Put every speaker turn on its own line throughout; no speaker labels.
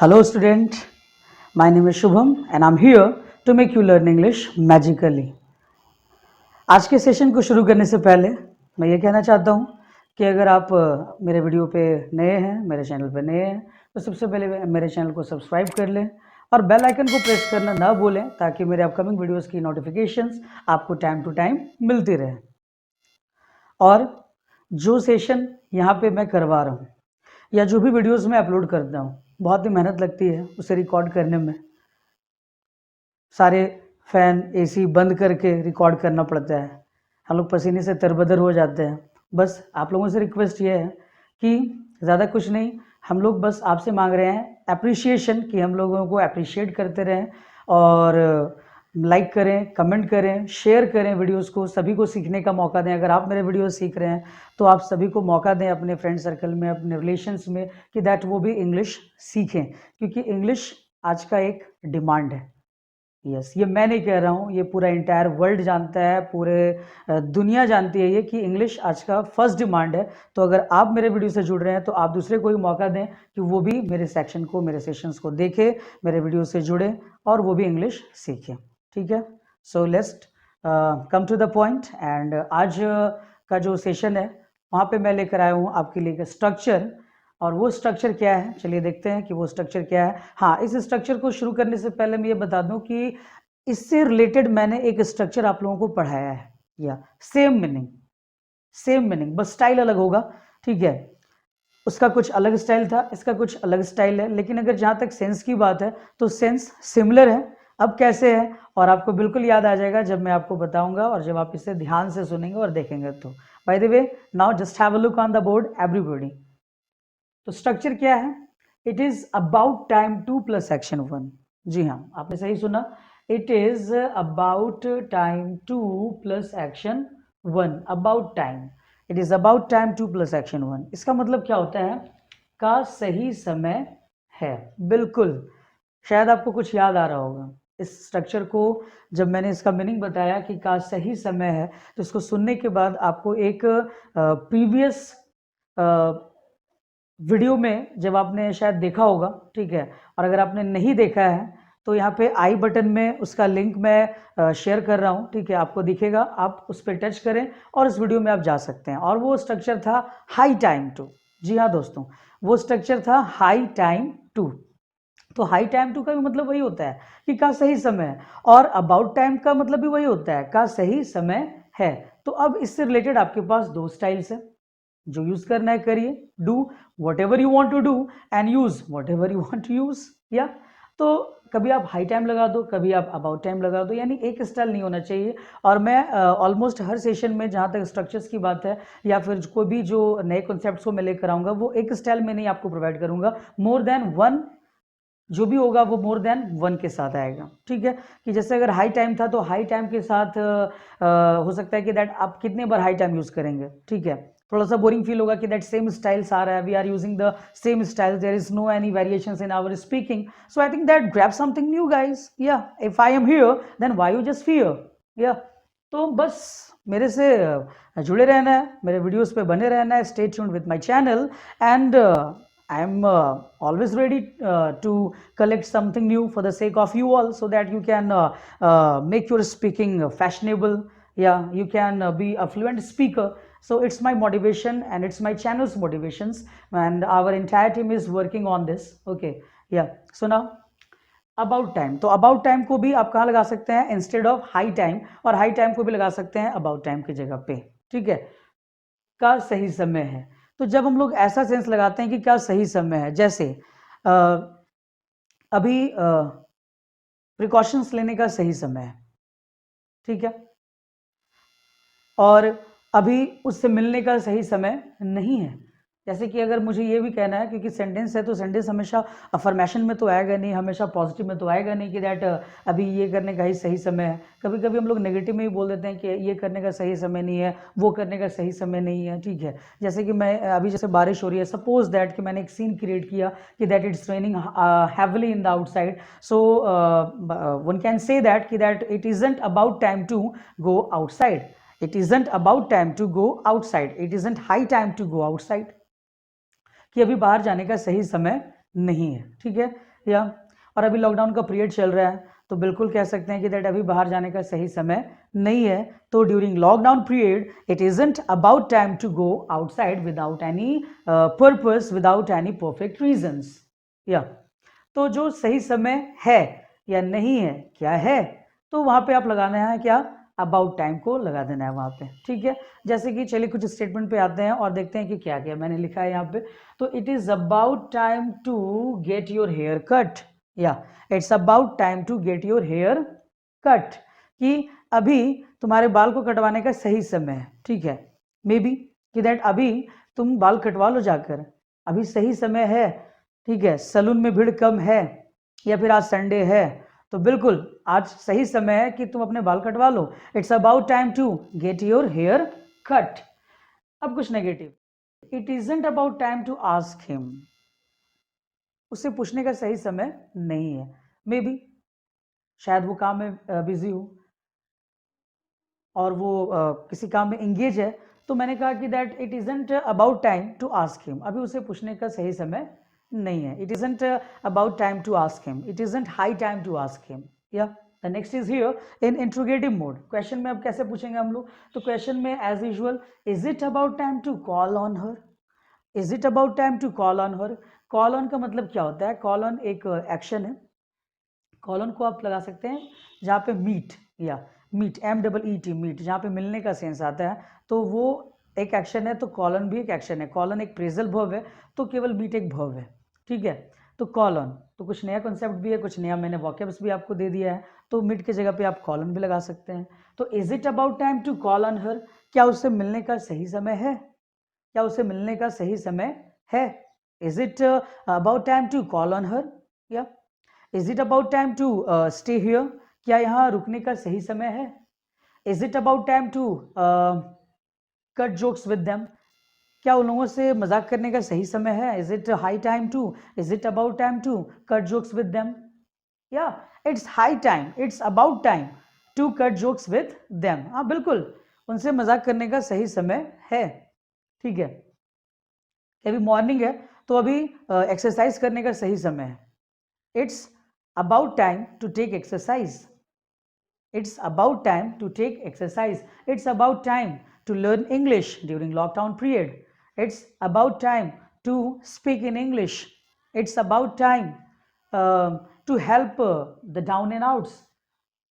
Hello student, my name is Shubham and I'm here to make you learn English magically. आज के session को शुरू करने से पहले मैं ये कहना चाहता हूँ कि अगर आप मेरे वीडियो पे नए हैं, मेरे चैनल पे नए हैं, तो सबसे पहले मेरे चैनल को सब्सक्राइब कर लें और बेल आइकन को प्रेस करना ना भूलें ताकि मेरे अपकमिंग वीडियोस की नोटिफिकेशंस आपको टाइम टू टाइम मिलती रहे। और जो सेशन यहाँ पे मैं करवा रहा हूँ या जो भी वीडियोस मैं अपलोड करता हूँ, बहुत ही मेहनत लगती है उसे रिकॉर्ड करने में। सारे फैन एसी बंद करके रिकॉर्ड करना पड़ता है, हम लोग पसीने से तरबदर हो जाते हैं। बस आप लोगों से रिक्वेस्ट ये है कि ज़्यादा कुछ नहीं, हम लोग बस आपसे मांग रहे हैं अप्रिशिएशन, कि हम लोगों को अप्रिशिएट करते रहें और लाइक करें, कमेंट करें, शेयर करें वीडियोस को, सभी को सीखने का मौका दें। अगर आप मेरे वीडियो सीख रहे हैं तो आप सभी को मौका दें अपने फ्रेंड सर्कल में, अपने रिलेशंस में, कि दैट वो भी इंग्लिश सीखें, क्योंकि इंग्लिश आज का एक डिमांड है। यस, ये मैं नहीं कह रहा हूँ, ये पूरा इंटायर वर्ल्ड जानता है, पूरे दुनिया जानती है ये कि इंग्लिश आज का फर्स्ट डिमांड है। तो अगर आप मेरे वीडियो से जुड़ रहे हैं तो आप दूसरे को भी मौका दें कि वो भी मेरे सेक्शन को, मेरे सेशंस को देखे, मेरे वीडियो से जुड़े और वो भी इंग्लिश सीखें। ठीक है, so let's come to the point. And आज का जो सेशन है वहाँ पे मैं लेकर आया हूँ आपके लिए एक स्ट्रक्चर, और वो स्ट्रक्चर क्या है चलिए देखते हैं कि वो स्ट्रक्चर क्या है। हाँ, इस स्ट्रक्चर को शुरू करने से पहले मैं ये बता दूं कि इससे रिलेटेड मैंने एक स्ट्रक्चर आप लोगों को पढ़ाया है, या सेम मीनिंग, बस स्टाइल अलग होगा। ठीक है, उसका कुछ अलग स्टाइल था, इसका कुछ अलग स्टाइल है, लेकिन अगर जहाँ तक सेंस की बात है तो सेंस सिमिलर है। अब कैसे है, और आपको बिल्कुल याद आ जाएगा जब मैं आपको बताऊंगा और जब आप इसे ध्यान से सुनेंगे और देखेंगे। तो by the way, now just have a look on the board everybody. तो स्ट्रक्चर क्या है? It is about time 2 plus action 1। जी हाँ, आपने सही सुना, it is about time 2 plus action 1। About time, it is about time 2 plus action 1। इसका मतलब क्या होता है? का सही समय है। बिल्कुल, शायद आपको कुछ याद आ रहा होगा इस स्ट्रक्चर को। जब मैंने इसका मीनिंग बताया कि का सही समय है, तो इसको सुनने के बाद आपको एक प्रीवियस वीडियो में जब आपने शायद देखा होगा, ठीक है, और अगर आपने नहीं देखा है तो यहाँ पे आई बटन में उसका लिंक मैं शेयर कर रहा हूँ। ठीक है, आपको दिखेगा, आप उस पर टच करें और इस वीडियो में आप जा सकते हैं। और वो स्ट्रक्चर था हाई टाइम टू। जी हाँ दोस्तों, वो स्ट्रक्चर था हाई टाइम टू। तो हाई टाइम टू का भी मतलब वही होता है कि का सही समय है, और अबाउट टाइम का मतलब भी वही होता है, का सही समय है। तो अब इससे रिलेटेड आपके पास दो स्टाइल्स है, जो यूज करना है करिए। Do whatever you want to do and use whatever you want to use. या तो कभी आप हाई टाइम लगा दो, कभी आप अबाउट टाइम लगा दो, यानी एक स्टाइल नहीं होना चाहिए। और मैं ऑलमोस्ट हर सेशन में जहाँ तक स्ट्रक्चर्स की बात है या फिर कोई भी जो नए कॉन्सेप्ट्स को मैं लेकर आऊँगा, वो एक स्टाइल में नहीं आपको प्रोवाइड करूँगा। मोर देन वन जो भी होगा वो मोर देन वन के साथ आएगा। ठीक है, कि जैसे अगर हाई टाइम था तो हाई टाइम के साथ हो सकता है कि दैट आप कितने बार हाई टाइम यूज करेंगे। ठीक है, थोड़ा सा बोरिंग फील होगा कि दैट सेम स्टाइल्स आ रहा है, we are using the same style, there is no any variations in our speaking. So I think that grab something new guys. या if I am here then why you just fear. या तो बस मेरे से जुड़े रहना है, मेरे वीडियोस पे बने रहना है, stay tuned with my channel, and I am always ready to collect something new for the sake of you all, so that you can make your speaking fashionable. Yeah, you can be a fluent speaker. So it's my motivation and it's my channel's motivations, and our entire team is working on this. Okay, yeah. So now about time, तो about time को भी आप कहाँ लगा सकते हैं? Instead of high time, और high time को भी लगा सकते हैं अबाउट टाइम की जगह पे। ठीक है, का सही समय है। तो जब हम लोग ऐसा सेंस लगाते हैं कि क्या सही समय है, जैसे अभी प्रिकॉशंस लेने का सही समय है, ठीक है, और अभी उससे मिलने का सही समय नहीं है। जैसे कि अगर मुझे ये भी कहना है, क्योंकि सेंटेंस है तो सेंटेंस हमेशा अफर्मेशन में तो आएगा नहीं, हमेशा पॉजिटिव में तो आएगा नहीं कि दैट अभी ये करने का ही सही समय है। कभी कभी हम लोग नेगेटिव में ही बोल देते हैं कि ये करने का सही समय नहीं है, वो करने का सही समय नहीं है। ठीक है, जैसे कि मैं अभी जैसे बारिश हो रही है, सपोज दैट कि मैंने एक सीन क्रिएट किया कि that it's raining heavily in the outside, so one can say that कि that it isn't about time to go outside, it isn't about time to go outside, it isn't high time to go outside, कि अभी बाहर जाने का सही समय नहीं है। ठीक है, या और अभी लॉकडाउन का पीरियड चल रहा है, तो बिल्कुल कह सकते हैं कि दैट अभी बाहर जाने का सही समय नहीं है। तो during lockdown period it isn't about time to go outside without any purpose, without any perfect reasons. या तो जो सही समय है या नहीं है, क्या है, तो वहां पे आप लगाना है क्या, अबाउट टाइम को लगा देना है वहां पे, ठीक है। जैसे कि चलिए कुछ स्टेटमेंट पे आते हैं और देखते हैं कि क्या क्या मैंने लिखा है यहाँ पे। तो it is about time to get your hair cut, या it's about time to get your hair cut, कि अभी तुम्हारे बाल को कटवाने का सही समय है, ठीक है। मे बी कि दैट अभी तुम बाल कटवा लो जाकर, अभी सही समय है, ठीक है, सैलून में भीड़ कम है, या फिर आज संडे है, तो बिल्कुल आज सही समय है कि तुम अपने बाल कटवा लो। It's about time to get your hair cut. अब कुछ negative, it isn't about time to ask him, उससे पूछने का सही समय नहीं है। मे बी शायद वो काम में बिजी हो और वो किसी काम में इंगेज है, तो मैंने कहा कि that it isn't about time to ask him, अभी उसे पूछने का सही समय नहीं है। It isn't about time to ask him, it isn't high time to ask him. या the next is here in interrogative mode. Question में अब कैसे पूछेंगे हम लोग, तो क्वेश्चन में as usual, is it about time to call on her, is it about time to call on her. Call on का मतलब क्या होता है, कॉल ऑन एक एक्शन है। कॉल ऑन को आप लगा सकते हैं जहाँ पे मीट, या मीट MEET, मीट, जहाँ पे मिलने का सेंस आता है, तो वो एक एक्शन है, तो कॉलन भी एक एक्शन है। कॉलन एक प्रेजल वर्ब है, तो केवल मीट एक वर्ब है, ठीक है। तो कॉलन, तो कुछ नया कॉन्सेप्ट भी है, कुछ नया मैंने वॉकेब्स भी आपको दे दिया है, तो मीट की जगह पे आप कॉलन भी लगा सकते हैं। तो is it about time to call on her, क्या उससे मिलने का सही समय है, क्या उसे मिलने का सही समय है। Is it about time to call on her, या is it about time to stay here, क्या यहाँ रुकने का सही समय है। Is it about time to cut jokes with them, क्या उन लोगों से मजाक करने का सही समय है। Is it high time to, is it about time to cut jokes with them, या it's high time, it's about time to cut jokes with them. हाँ बिल्कुल, उनसे मजाक करने का सही समय है, ठीक है। अभी मॉर्निंग है, तो अभी एक्सरसाइज करने का सही समय है। It's about time to take exercise. It's about time to take exercise. It's about time to learn English during lockdown period. It's about time to speak in English. It's about time to help the down and outs.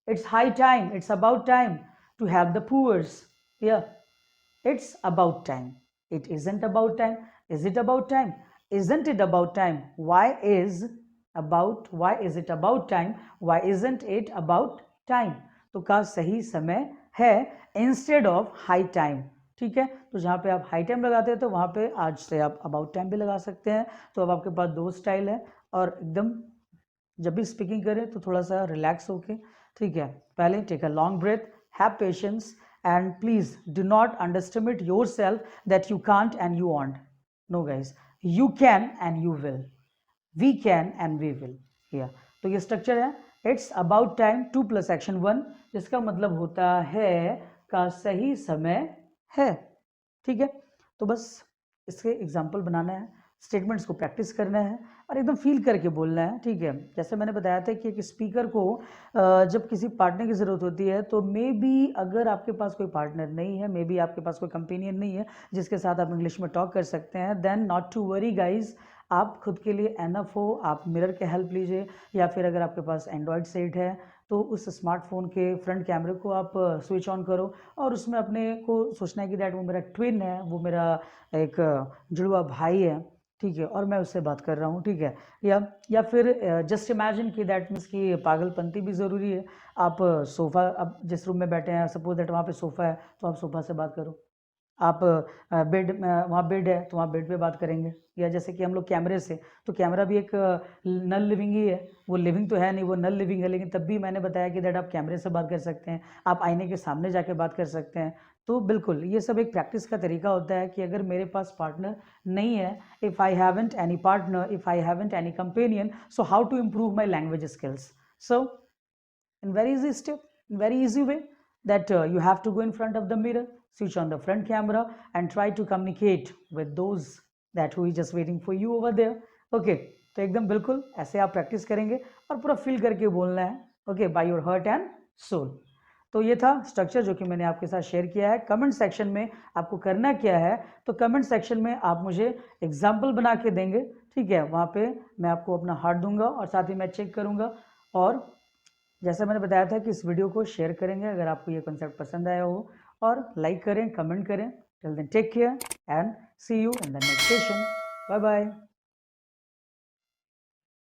It's high time. It's about time to help the poors. Yeah, it's about time. It isn't about time. Is it about time? Isn't it about time? Why is about, why is it about time, why isn't it about time, तो का सही समय है instead of high time, ठीक है। तो जहाँ पे आप हाई टाइम लगाते हैं, तो वहाँ पे आज से आप अबाउट टाइम भी लगा सकते हैं। तो अब आपके पास दो स्टाइल है, और एकदम जब भी स्पीकिंग करें तो थोड़ा सा रिलैक्स होके, ठीक है। पहले take a long breath, have patience, and please do not underestimate yourself that you can't and you want. No guys, you can and you will, we can and we will here। तो ये structure है, it's about time 2 + action 1, जिसका मतलब होता है का सही समय है, ठीक है। तो बस इसके एग्जाम्पल बनाना है, स्टेटमेंट्स को प्रैक्टिस करना है, और एकदम फील करके बोलना है, ठीक है। जैसे मैंने बताया था कि एक स्पीकर को जब किसी पार्टनर की ज़रूरत होती है, तो मे बी अगर आपके पास कोई पार्टनर नहीं है, मे बी आपके पास कोई कंपेनियन नहीं है जिसके साथ आप इंग्लिश में टॉक कर सकते हैं, then not to worry guys, आप खुद के लिए एनफ हो, आप मिरर के हेल्प लीजिए, या फिर अगर आपके पास एंड्रॉयड सेट है, तो उस स्मार्टफोन के फ्रंट कैमरे को आप स्विच ऑन करो, और उसमें अपने को सोचना है कि दैट वो मेरा ट्विन है, वो मेरा एक जुड़वा भाई है, ठीक है, और मैं उससे बात कर रहा हूँ, ठीक है। या फिर जस्ट इमेजिन कि दैट मीन्स कि पागलपंती भी ज़रूरी है। आप सोफ़ा, अब जिस रूम में बैठे हैं, सपोज दैट वहाँ पे सोफ़ा है, तो आप सोफ़ा से बात करो। आप बेड, वहाँ बेड है तो वहाँ बेड पे बात करेंगे। या जैसे कि हम लोग कैमरे से, तो कैमरा भी एक नल लिविंग ही है, वो लिविंग तो है नहीं, वो नल लिविंग है, लेकिन तब भी मैंने बताया कि दैट आप कैमरे से बात कर सकते हैं, आप आईने के सामने जाके बात कर सकते हैं। तो बिल्कुल ये सब एक प्रैक्टिस का तरीका होता है कि अगर मेरे पास पार्टनर नहीं है, if I haven't any partner, if I haven't any companion, so how to improve my language skills. So in very easy step, in very easy way, that you have to go in front of the mirror, switch on the front camera, and try to communicate with those that who is just waiting for you over there, okay। तो एकदम बिल्कुल ऐसे आप practice करेंगे और पूरा feel करके बोलना है, okay, by your heart and soul. तो ये था स्ट्रक्चर जो कि मैंने आपके साथ शेयर किया है। कमेंट सेक्शन में आपको करना क्या है, तो कमेंट सेक्शन में आप मुझे एग्जाम्पल बना के देंगे, ठीक है। वहाँ पे मैं आपको अपना हार्ट दूंगा और साथ ही मैं चेक करूँगा। और जैसा मैंने बताया था कि इस वीडियो को शेयर करेंगे अगर आपको ये कॉन्सेप्ट पसंद आया हो, और लाइक करें, कमेंट करें। Till then take care and see you in the next session. Bye bye.